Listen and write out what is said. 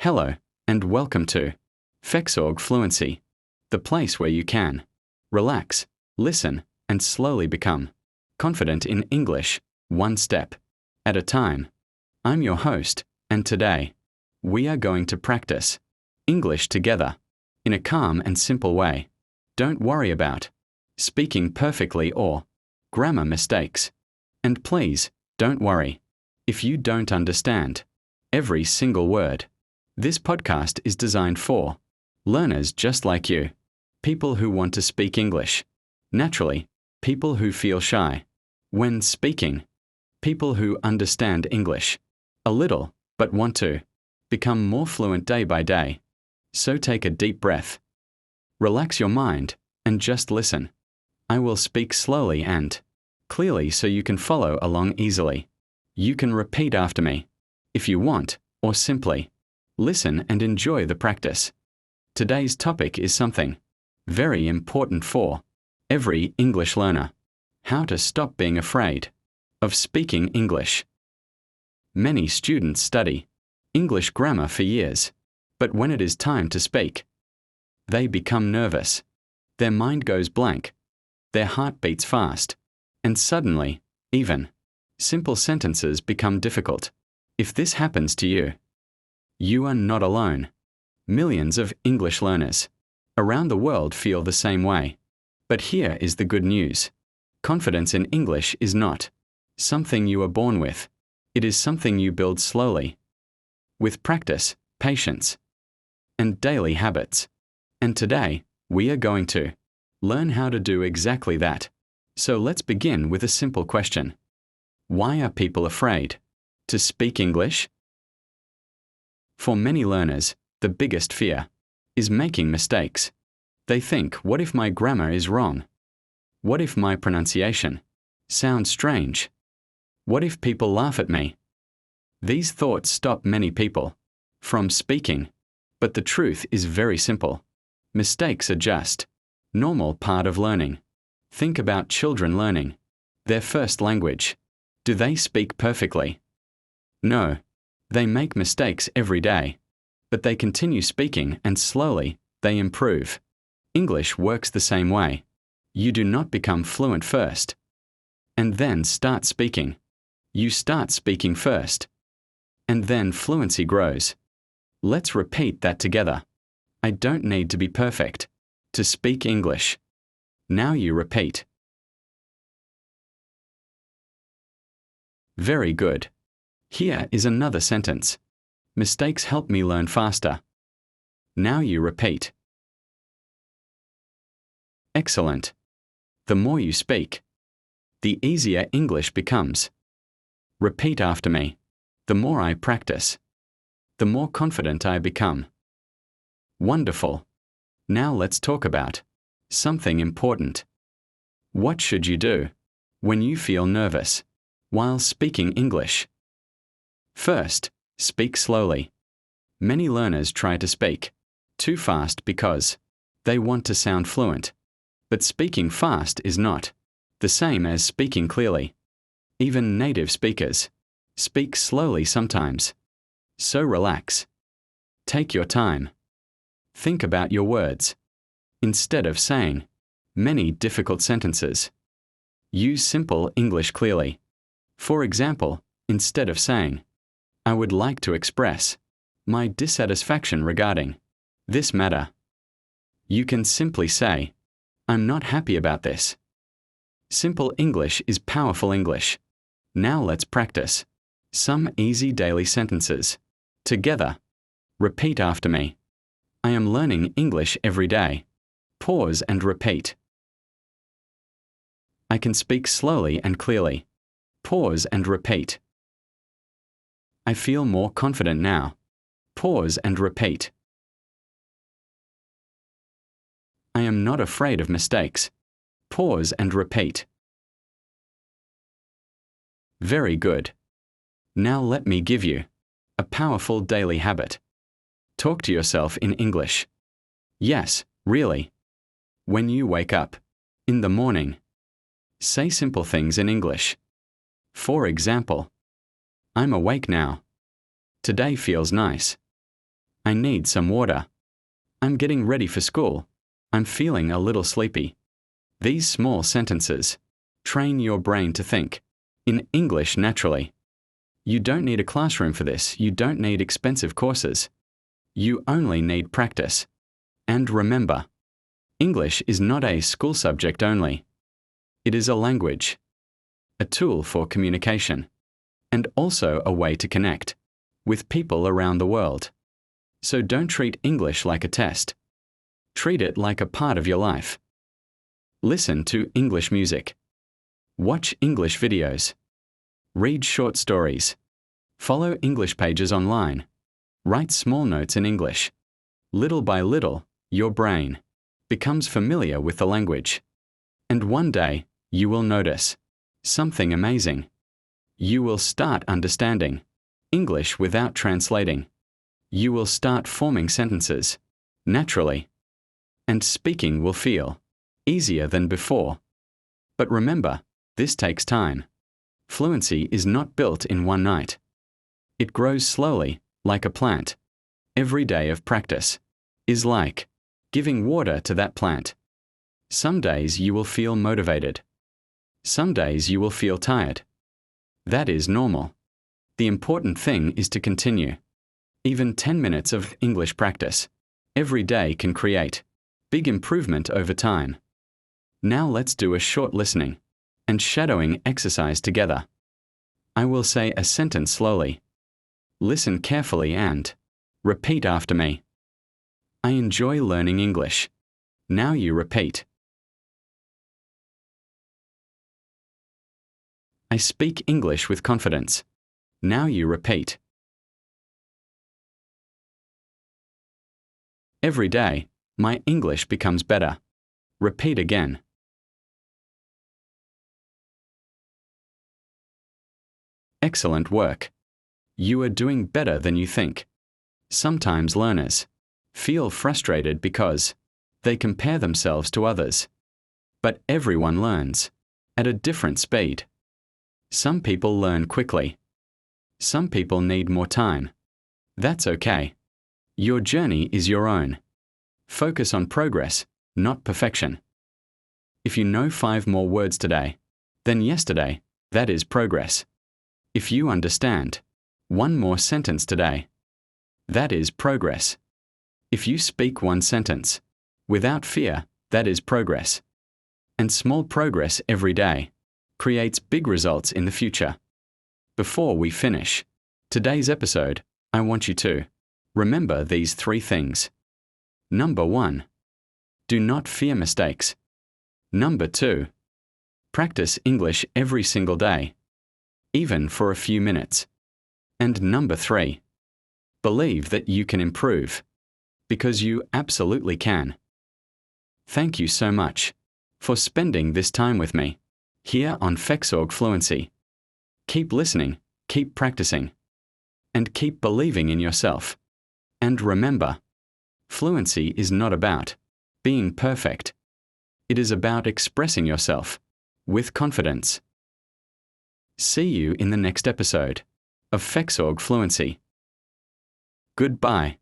Hello, and welcome to Fexorg Fluency, the place where you can relax, listen, and slowly become confident in English, one step at a time. I'm your host, and today, we are going to practice English together in a calm and simple way. Don't worry about speaking perfectly or grammar mistakes. And please, don't worry if you don't understand every single word. This podcast is designed for learners just like you, people who want to speak English naturally, people who feel shy when speaking, people who understand English a little but want to become more fluent day by day. So take a deep breath, relax your mind, and just listen. I will speak slowly and clearly so you can follow along easily. You can repeat after me if you want, or simply listen and enjoy the practice. Today's topic is something very important for every English learner: how to stop being afraid of speaking English. Many students study English grammar for years, but when it is time to speak, they become nervous. Their mind goes blank, their heart beats fast, and suddenly, even simple sentences become difficult. If this happens to you, you are not alone. Millions of English learners around the world feel the same way. But here is the good news. Confidence in English is not something you are born with. It is something you build slowly, with practice, patience, and daily habits. And today, we are going to learn how to do exactly that. So let's begin with a simple question. Why are people afraid to speak English? For many learners, the biggest fear is making mistakes. They think, what if my grammar is wrong? What if my pronunciation sounds strange? What if people laugh at me? These thoughts stop many people from speaking, but the truth is very simple. Mistakes are just normal part of learning. Think about children learning their first language. Do they speak perfectly? No. They make mistakes every day, but they continue speaking and slowly they improve. English works the same way. You do not become fluent first and then start speaking. You start speaking first, and then fluency grows. Let's repeat that together. I don't need to be perfect to speak English. Now you repeat. Very good. Here is another sentence. Mistakes help me learn faster. Now you repeat. Excellent. The more you speak, the easier English becomes. Repeat after me. The more I practice, the more confident I become. Wonderful. Now let's talk about something important. What should you do when you feel nervous while speaking English? First, speak slowly. Many learners try to speak too fast because they want to sound fluent. But speaking fast is not the same as speaking clearly. Even native speakers speak slowly sometimes. So relax. Take your time. Think about your words. Instead of saying many difficult sentences, use simple English clearly. For example, instead of saying, I would like to express my dissatisfaction regarding this matter, you can simply say, I'm not happy about this. Simple English is powerful English. Now let's practice some easy daily sentences together. Repeat after me. I am learning English every day. Pause and repeat. I can speak slowly and clearly. Pause and repeat. I feel more confident now. Pause and repeat. I am not afraid of mistakes. Pause and repeat. Very good. Now let me give you a powerful daily habit. Talk to yourself in English. Yes, really. When you wake up in the morning, say simple things in English. For example, I'm awake now. Today feels nice. I need some water. I'm getting ready for school. I'm feeling a little sleepy. These small sentences train your brain to think in English naturally. You don't need a classroom for this. You don't need expensive courses. You only need practice. And remember, English is not a school subject only. It is a language, a tool for communication, and also a way to connect with people around the world. So don't treat English like a test. Treat it like a part of your life. Listen to English music. Watch English videos. Read short stories. Follow English pages online. Write small notes in English. Little by little, your brain becomes familiar with the language. And one day, you will notice something amazing. You will start understanding English without translating. You will start forming sentences naturally. And speaking will feel easier than before. But remember, this takes time. Fluency is not built in one night. It grows slowly, like a plant. Every day of practice is like giving water to that plant. Some days you will feel motivated. Some days you will feel tired. That is normal. The important thing is to continue. Even 10 minutes of English practice every day can create big improvement over time. Now let's do a short listening and shadowing exercise together. I will say a sentence slowly. Listen carefully and repeat after me. I enjoy learning English. Now you repeat. I speak English with confidence. Now you repeat. Every day, my English becomes better. Repeat again. Excellent work. You are doing better than you think. Sometimes learners feel frustrated because they compare themselves to others. But everyone learns at a different speed. Some people learn quickly. Some people need more time. That's okay. Your journey is your own. Focus on progress, not perfection. If you know 5 more words today than yesterday, that is progress. If you understand 1 more sentence today, that is progress. If you speak 1 sentence without fear, that is progress. And small progress every day creates big results in the future. Before we finish today's episode, I want you to remember these 3 things. Number 1, do not fear mistakes. Number 2, practice English every single day, even for a few minutes. And number 3, believe that you can improve, because you absolutely can. Thank you so much for spending this time with me here on Fexorg Fluency. Keep listening, keep practicing, and keep believing in yourself. And remember, fluency is not about being perfect. It is about expressing yourself with confidence. See you in the next episode of Fexorg Fluency. Goodbye.